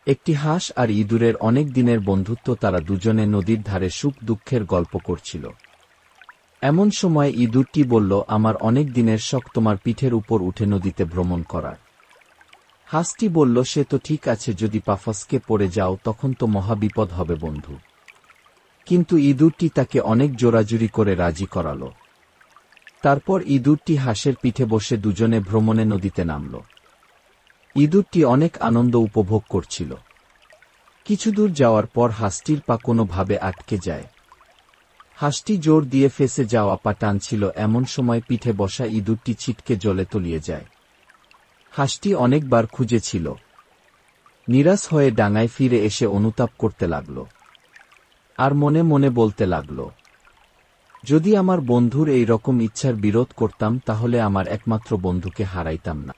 একটি হাঁস আর ইঁদুরের অনেক দিনের বন্ধুত্ব। তারা দুজনে নদীর ধারে সুখ দুঃখের গল্প করছিল। এমন সময় ইঁদুরটি বলল, আমার অনেক দিনের শখ তোমার পিঠের উপর উঠে নদীতে ভ্রমণ করার। হাঁসটি বলল, সে তো ঠিক আছে, যদি পা ফসকে পড়ে যাও তখন তো মহাবিপদ হবে বন্ধু। কিন্তু ইঁদুরটি তাকে অনেক জোরাজুরি করে রাজি করাল। তারপর ইঁদুরটি হাঁসের পিঠে বসে দুজনে ভ্রমণে নদীতে নামল। ইঁদুরটি অনেক আনন্দ উপভোগ করছিল। কিছুদূর যাওয়ার পর হাঁসটির পা কোনোভাবে আটকে যায়। হাঁসটি জোর দিয়ে ফেঁসে যাওয়া পা টানছিল, এমন সময় পিঠে বসা ইঁদুরটি ছিটকে জলে তলিয়ে যায়। হাঁসটি অনেকবার খুঁজেছিল। নিরাশ হয়ে ডাঙায় ফিরে এসে অনুতাপ করতে লাগল আর মনে মনে বলতে লাগল, যদি আমার বন্ধুর এই রকম ইচ্ছার বিরোধ করতাম তাহলে আমার একমাত্র বন্ধুকে হারাইতাম না।